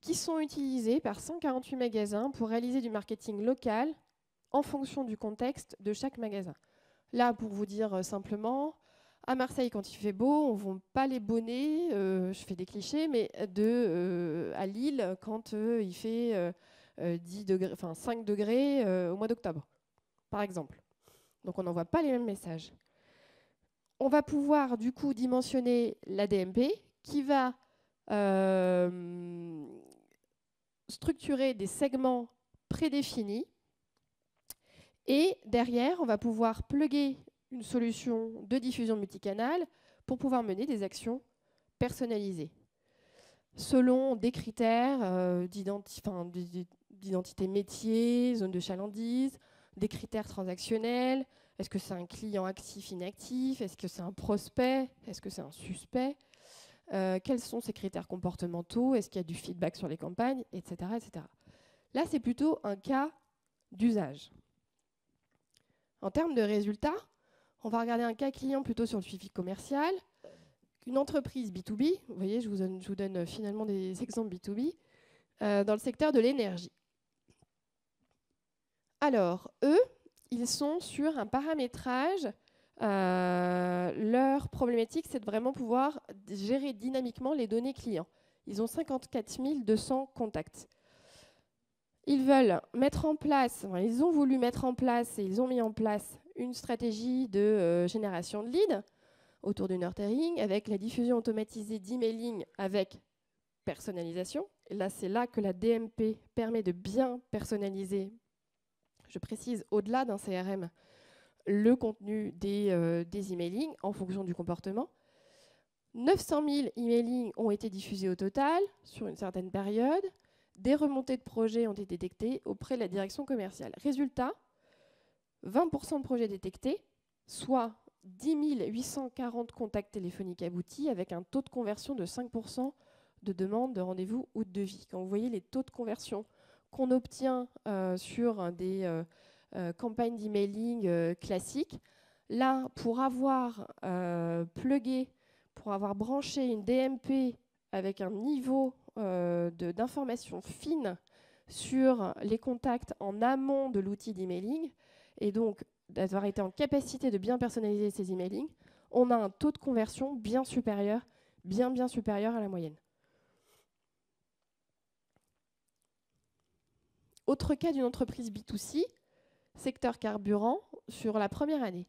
[SPEAKER 1] qui sont utilisées par 148 magasins pour réaliser du marketing local en fonction du contexte de chaque magasin. Là, pour vous dire simplement, à Marseille, quand il fait beau, on ne vend pas les bonnets, je fais des clichés, mais à Lille, quand il fait 5 degrés au mois d'octobre, par exemple. Donc, on n'envoie pas les mêmes messages. On va pouvoir, du coup, dimensionner la DMP qui va structurer des segments prédéfinis. Et derrière, on va pouvoir plugger une solution de diffusion multicanal pour pouvoir mener des actions personnalisées selon des critères d'identité métier, zone de chalandise, des critères transactionnels. Est-ce que c'est un client actif, inactif? Est-ce que c'est un prospect? Est-ce que c'est un suspect? Quels sont ces critères comportementaux? Est-ce qu'il y a du feedback sur les campagnes, etc., etc. Là, c'est plutôt un cas d'usage. En termes de résultats, on va regarder un cas client plutôt sur le suivi commercial. Une entreprise B2B, vous voyez, je vous donne finalement des exemples B2B, dans le secteur de l'énergie. Alors, eux, ils sont sur un paramétrage. Leur problématique, c'est de vraiment pouvoir gérer dynamiquement les données clients. Ils ont 54 200 contacts. Ils veulent mettre en place, ils ont voulu mettre en place et ils ont mis en place une stratégie de génération de leads autour du nurturing, avec la diffusion automatisée d'emailing avec personnalisation. Et là, c'est là que la DMP permet de bien personnaliser, je précise, au-delà d'un CRM, le contenu des emailing en fonction du comportement. 900 000 emailing ont été diffusés au total sur une certaine période. Des remontées de projets ont été détectées auprès de la direction commerciale. Résultat, 20% de projets détectés, soit 10 840 contacts téléphoniques aboutis avec un taux de conversion de 5% de demandes de rendez-vous ou de devis. Quand vous voyez les taux de conversion qu'on obtient sur des campagnes d'emailing classiques, là, pour avoir plugué, pour avoir branché une DMP avec un niveau d'information fine sur les contacts en amont de l'outil d'emailing, et donc d'avoir été en capacité de bien personnaliser ces emailing, on a un taux de conversion bien supérieur, bien supérieur à la moyenne. Autre cas d'une entreprise B2C, secteur carburant, sur la première année.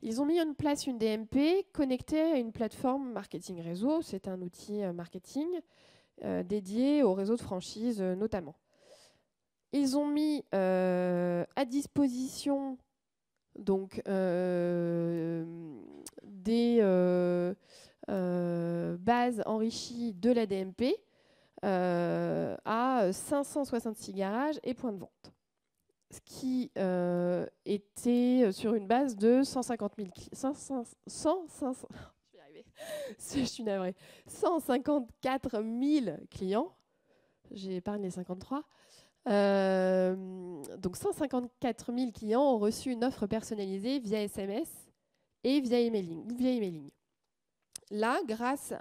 [SPEAKER 1] Ils ont mis en place une DMP connectée à une plateforme marketing réseau. C'est un outil marketing dédié au réseau de franchise notamment. Ils ont mis à disposition donc, des bases enrichies de la DMP à 566 garages et points de vente. Ce qui était sur une base de 150 000 je suis navrée, 154 000 clients. J'épargne les 53. Donc 154 000 clients ont reçu une offre personnalisée via SMS et via emailing. Là, grâce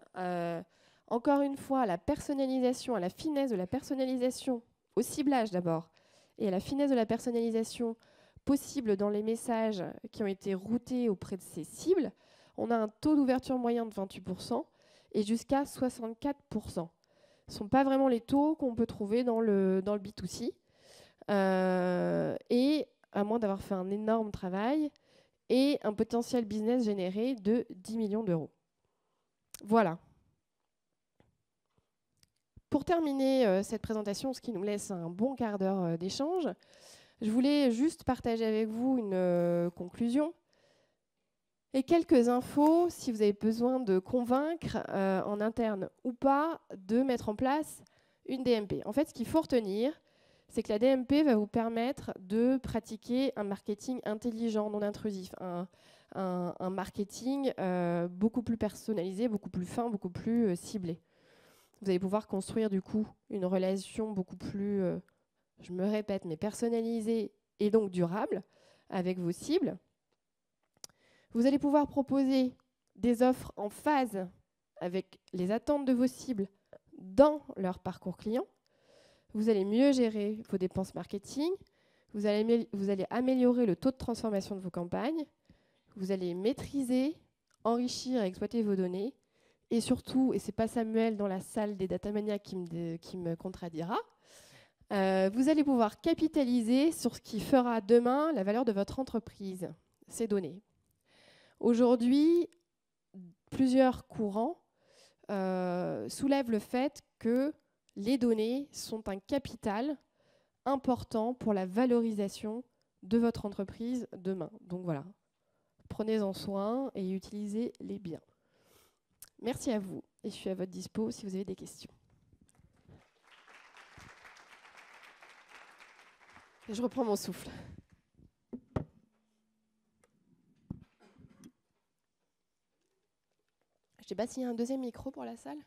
[SPEAKER 1] encore une fois à la personnalisation, à la finesse de la personnalisation, au ciblage d'abord, et à la finesse de la personnalisation possible dans les messages qui ont été routés auprès de ces cibles, on a un taux d'ouverture moyen de 28% et jusqu'à 64%. Ce ne sont pas vraiment les taux qu'on peut trouver dans le B2C. Et à moins d'avoir fait un énorme travail et un potentiel business généré de 10 millions d'euros. Voilà. Pour terminer cette présentation, ce qui nous laisse un bon quart d'heure d'échange, je voulais juste partager avec vous une conclusion et quelques infos si vous avez besoin de convaincre en interne ou pas de mettre en place une DMP. En fait, ce qu'il faut retenir, c'est que la DMP va vous permettre de pratiquer un marketing intelligent, non intrusif, un marketing beaucoup plus personnalisé, beaucoup plus fin, beaucoup plus ciblé. Vous allez pouvoir construire du coup une relation beaucoup plus, je me répète, mais personnalisée et donc durable avec vos cibles. Vous allez pouvoir proposer des offres en phase avec les attentes de vos cibles dans leur parcours client. Vous allez mieux gérer vos dépenses marketing. Vous allez améliorer le taux de transformation de vos campagnes. Vous allez maîtriser, enrichir et exploiter vos données. Et surtout, et ce n'est pas Samuel dans la salle des datamaniacs qui me contredira, vous allez pouvoir capitaliser sur ce qui fera demain la valeur de votre entreprise, ces données. Aujourd'hui, plusieurs courants soulèvent le fait que les données sont un capital important pour la valorisation de votre entreprise demain. Donc voilà, prenez-en soin et utilisez-les bien. Merci à vous et je suis à votre dispo si vous avez des questions. Et je reprends mon souffle. Je ne sais pas s'il y a un deuxième micro pour la salle.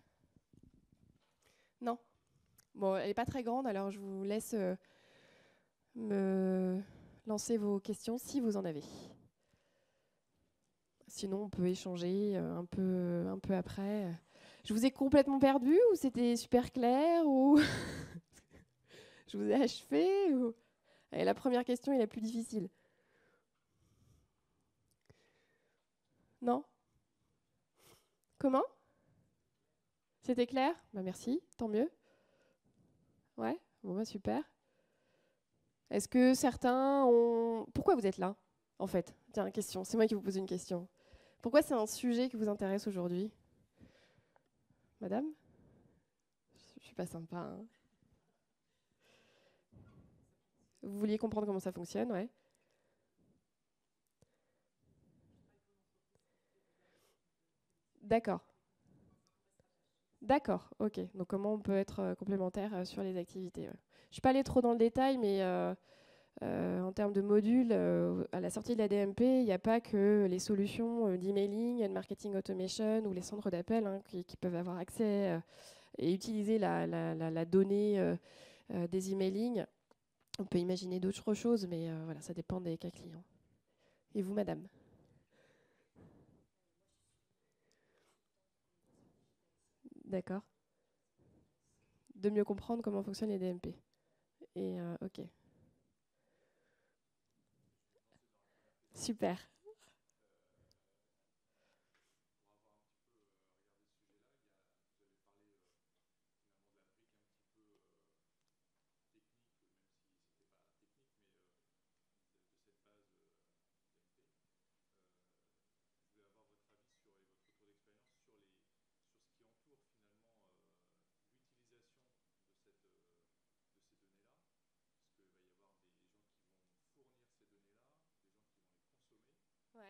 [SPEAKER 1] Non. Bon, elle n'est pas très grande, alors je vous laisse me lancer vos questions si vous en avez. Sinon, on peut échanger un peu après. Je vous ai complètement perdu ou c'était super clair ou je vous ai achevé ou... Allez, la première question est la plus difficile. Non? Comment? C'était clair? Bah merci, tant mieux. Ouais, bon bah super. Est-ce que certains ont... Pourquoi vous êtes là? en fait? Tiens, question, c'est moi qui vous pose une question. Pourquoi c'est un sujet qui vous intéresse aujourd'hui? Madame? Je suis pas sympa, hein. Vous vouliez comprendre comment ça fonctionne, ouais? D'accord. D'accord, ok. Donc comment on peut être complémentaire sur les activités, ouais. Je suis pas allée trop dans le détail, mais en termes de modules, à la sortie de la DMP, il n'y a pas que les solutions d'emailing et de marketing automation ou les centres d'appel, hein, qui peuvent avoir accès et utiliser la donnée des emailing. On peut imaginer d'autres choses, mais voilà, ça dépend des cas clients. Et vous, madame? D'accord. De mieux comprendre comment fonctionnent les DMP. Et ok, super. Ouais.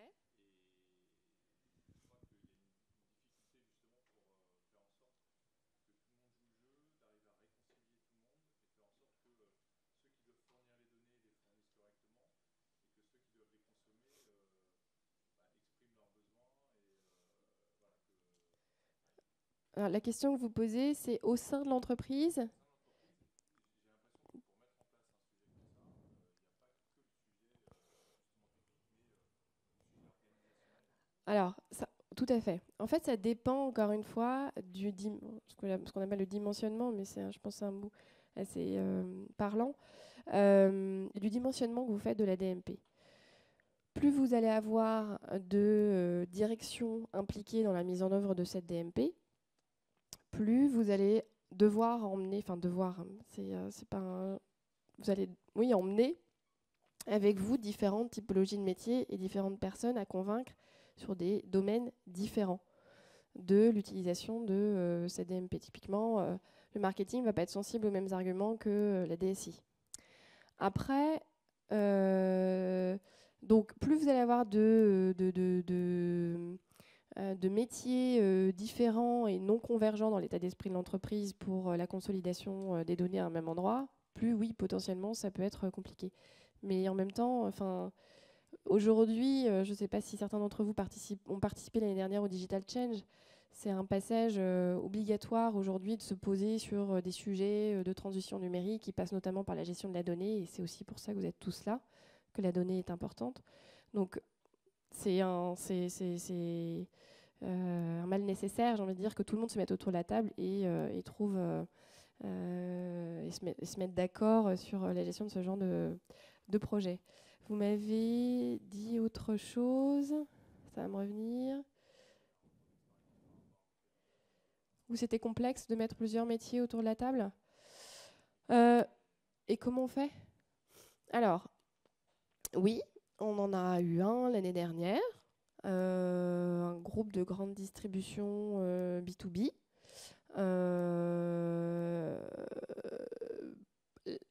[SPEAKER 1] Alors, la question que vous posez, c'est au sein de l'entreprise. Alors, tout à fait. En fait, ça dépend encore une fois ce qu'on appelle le dimensionnement, mais je pense que c'est un mot assez parlant, du dimensionnement que vous faites de la DMP. Plus vous allez avoir de directions impliquées dans la mise en œuvre de cette DMP, plus vous allez devoir emmener, enfin devoir, hein, c'est pas vous allez, oui, emmener avec vous différentes typologies de métiers et différentes personnes à convaincre sur des domaines différents de l'utilisation de cette DMP. Typiquement, le marketing ne va pas être sensible aux mêmes arguments que la DSI. Après, donc plus vous allez avoir de métiers différents et non convergents dans l'état d'esprit de l'entreprise pour la consolidation des données à un même endroit, plus oui, potentiellement, ça peut être compliqué. Mais en même temps, enfin, aujourd'hui, je ne sais pas si certains d'entre vous ont participé l'année dernière au Digital Change. C'est un passage obligatoire aujourd'hui de se poser sur des sujets de transition numérique qui passent notamment par la gestion de la donnée. Et c'est aussi pour ça que vous êtes tous là, que la donnée est importante. Donc, c'est un mal nécessaire, j'ai envie de dire, que tout le monde se mette autour de la table et trouve et se mette d'accord sur la gestion de ce genre de projet. Vous m'avez dit autre chose, ça va me revenir. Ou c'était complexe de mettre plusieurs métiers autour de la table. Euh, et comment on fait? Alors, oui, on en a eu un l'année dernière, un groupe de grande distribution B2B. Euh,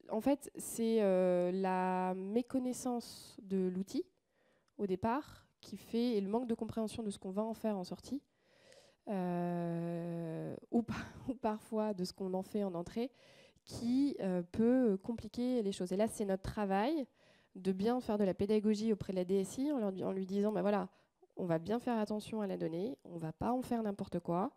[SPEAKER 1] En fait, c'est la méconnaissance de l'outil au départ qui fait, et le manque de compréhension de ce qu'on va en faire en sortie, ou, ou parfois de ce qu'on en fait en entrée, qui peut compliquer les choses. Et là, c'est notre travail de bien faire de la pédagogie auprès de la DSI en lui disant, bah voilà, on va bien faire attention à la donnée, on ne va pas en faire n'importe quoi.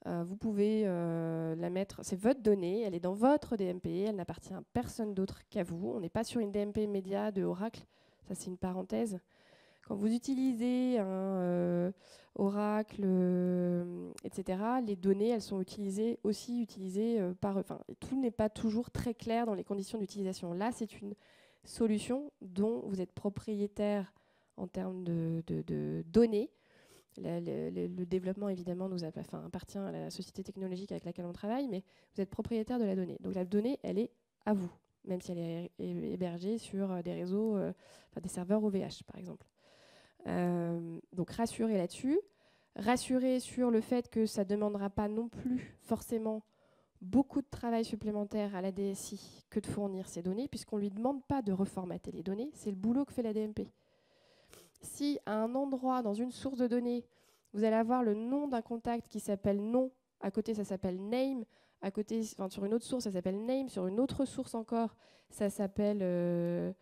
[SPEAKER 1] Vous pouvez la mettre, c'est votre donnée, elle est dans votre DMP, elle n'appartient à personne d'autre qu'à vous. On n'est pas sur une DMP média de Oracle, ça c'est une parenthèse. Quand vous utilisez un Oracle, etc., les données, elles sont aussi utilisées par eux. Enfin, tout n'est pas toujours très clair dans les conditions d'utilisation. Là, c'est une solution dont vous êtes propriétaire en termes de données. Le développement, évidemment, appartient à la société technologique avec laquelle on travaille, mais vous êtes propriétaire de la donnée. Donc la donnée, elle est à vous. même si elle est hébergée sur des réseaux, des serveurs OVH, par exemple. Donc rassurer là-dessus, rassurer sur le fait que ça ne demandera pas non plus forcément beaucoup de travail supplémentaire à la DSI que de fournir ces données, puisqu'on ne lui demande pas de reformater les données, c'est le boulot que fait la DMP. Si à un endroit, dans une source de données, vous allez avoir le nom d'un contact qui s'appelle nom, à côté ça s'appelle name, à côté, sur une autre source ça s'appelle name, sur une autre source encore ça s'appelle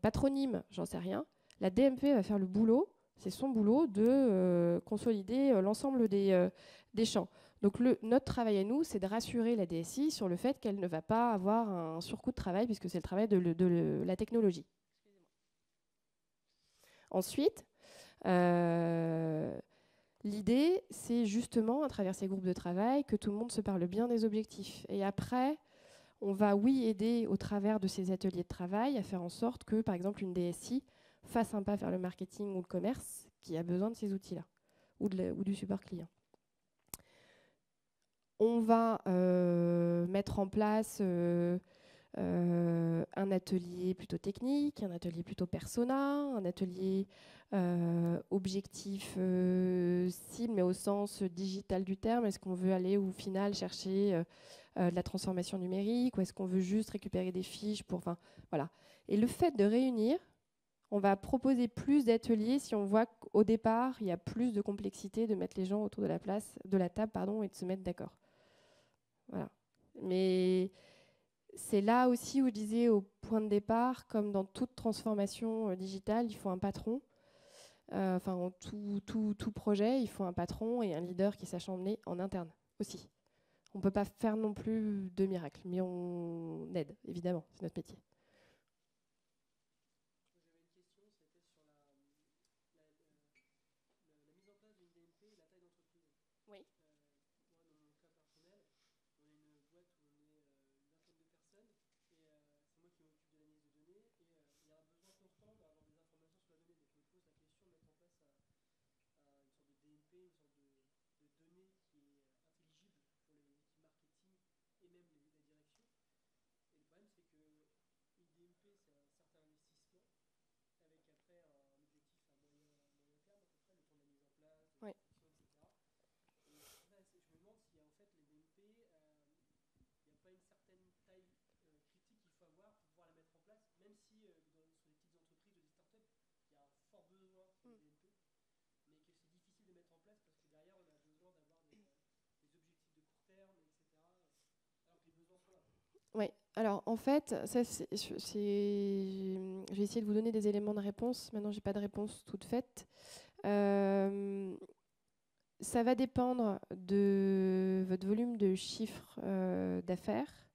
[SPEAKER 1] patronyme, j'en sais rien, la DMP va faire le boulot, c'est son boulot de consolider l'ensemble des champs. Donc notre travail à nous, c'est de rassurer la DSI sur le fait qu'elle ne va pas avoir un surcoût de travail, puisque c'est le travail de la technologie. Ensuite, l'idée, c'est justement, à travers ces groupes de travail, que tout le monde se parle bien des objectifs. Et après, on va, oui, aider au travers de ces ateliers de travail à faire en sorte que, par exemple, une DSI fasse un pas vers le marketing ou le commerce qui a besoin de ces outils-là, ou du support client. On va mettre en place un atelier plutôt technique, un atelier plutôt persona, un atelier objectif cible, mais au sens digital du terme. Est-ce qu'on veut aller au final chercher de la transformation numérique, ou est-ce qu'on veut juste récupérer des fiches pour, voilà. Et le fait de réunir, on va proposer plus d'ateliers si on voit qu'au départ, il y a plus de complexité de mettre les gens autour de la table, et de se mettre d'accord. Voilà. Mais c'est là aussi où je disais au point de départ, comme dans toute transformation digitale, il faut un patron. En tout projet, il faut un patron et un leader qui sache emmener en interne aussi. On ne peut pas faire non plus de miracles, mais on aide, évidemment, c'est notre métier. Oui. Ouais. Oui, alors en fait, ça, je vais essayer de vous donner des éléments de réponse. Maintenant, je n'ai pas de réponse toute faite. Ça va dépendre de votre volume de chiffre d'affaires,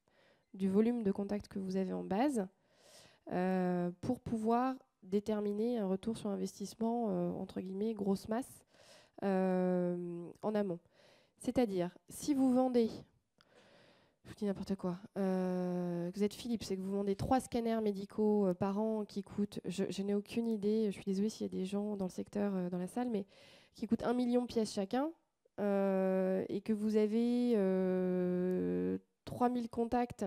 [SPEAKER 1] du volume de contacts que vous avez en base, pour pouvoir déterminer un retour sur investissement, entre guillemets, grosse masse, en amont. C'est-à-dire, si vous vendez, je vous dis n'importe quoi, vous êtes Philips, c'est que vous vendez 3 scanners médicaux par an qui coûtent, je n'ai aucune idée, je suis désolée s'il y a des gens dans le secteur, dans la salle, mais qui coûtent 1 million de pièces chacun, et que vous avez 3000 contacts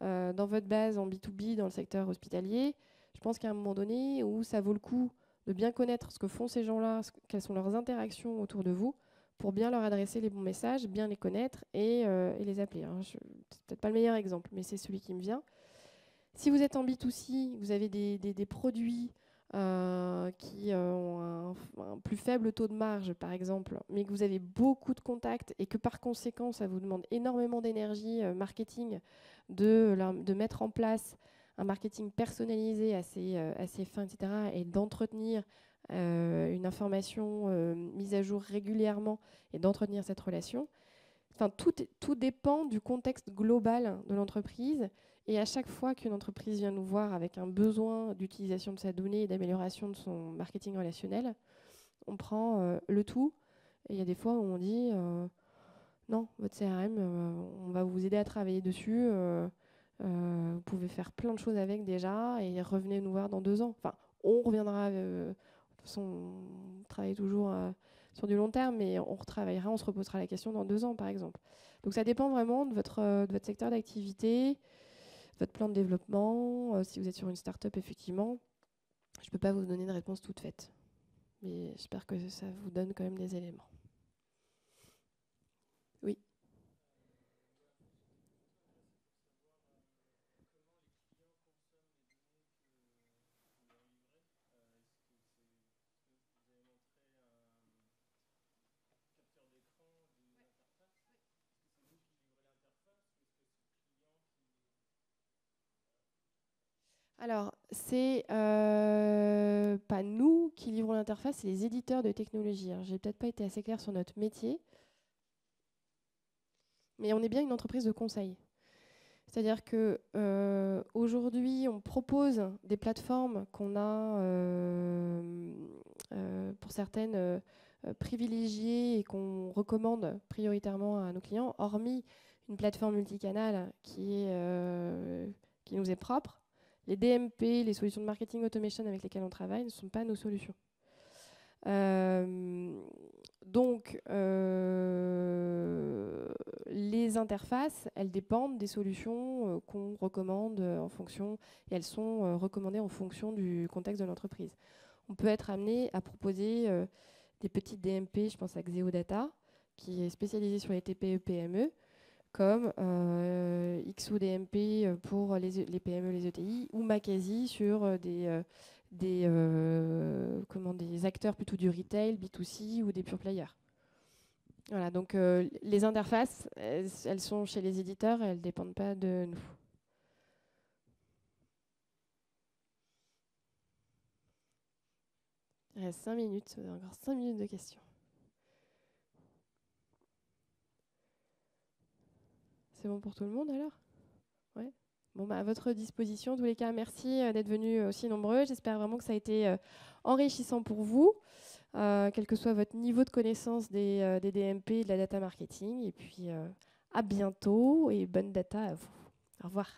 [SPEAKER 1] dans votre base en B2B dans le secteur hospitalier, je pense qu'à un moment donné où ça vaut le coup de bien connaître ce que font ces gens-là, quelles sont leurs interactions autour de vous, pour bien leur adresser les bons messages, bien les connaître et les appeler. C'est peut-être pas le meilleur exemple, mais c'est celui qui me vient. Si vous êtes en B2C, vous avez des produits qui ont un plus faible taux de marge, par exemple, mais que vous avez beaucoup de contacts et que par conséquent, ça vous demande énormément d'énergie marketing de mettre en place un marketing personnalisé à ses fins, etc., et d'entretenir une information mise à jour régulièrement et d'entretenir cette relation. Enfin, tout dépend du contexte global de l'entreprise. Et à chaque fois qu'une entreprise vient nous voir avec un besoin d'utilisation de sa donnée et d'amélioration de son marketing relationnel, on prend le tout. Et il y a des fois où on dit non, votre CRM, on va vous aider à travailler dessus. Vous pouvez faire plein de choses avec déjà et revenez nous voir dans 2 ans. Enfin, on reviendra. De toute façon, on travaille toujours sur du long terme, mais on retravaillera, on se reposera la question dans 2 ans, par exemple. Donc ça dépend vraiment de votre secteur d'activité, votre plan de développement. Si vous êtes sur une start-up, effectivement, je ne peux pas vous donner une réponse toute faite. Mais j'espère que ça vous donne quand même des éléments. Oui. Alors, c'est pas nous qui livrons l'interface, c'est les éditeurs de technologie. Je n'ai peut-être pas été assez claire sur notre métier, mais on est bien une entreprise de conseil. C'est-à-dire que aujourd'hui, on propose des plateformes qu'on a pour certaines privilégiées et qu'on recommande prioritairement à nos clients, hormis une plateforme multicanal qui nous est propre. Les DMP, les solutions de marketing automation avec lesquelles on travaille, ne sont pas nos solutions. Donc, les interfaces, elles dépendent des solutions qu'on recommande en fonction, et elles sont recommandées en fonction du contexte de l'entreprise. On peut être amené à proposer des petites DMP, je pense à Xeodata, qui est spécialisée sur les TPE-PME, comme XODMP pour les PME, les ETI, ou Macasy sur des acteurs plutôt du retail, B2C ou des pure players. Voilà, donc les interfaces, elles sont chez les éditeurs et elles ne dépendent pas de nous. Il reste 5 minutes, encore 5 minutes de questions. C'est bon pour tout le monde alors? Ouais. Bon, bah, à votre disposition, en tous les cas, merci d'être venus aussi nombreux. J'espère vraiment que ça a été enrichissant pour vous, quel que soit votre niveau de connaissance des DMP et de la data marketing. Et puis, à bientôt et bonne data à vous. Au revoir.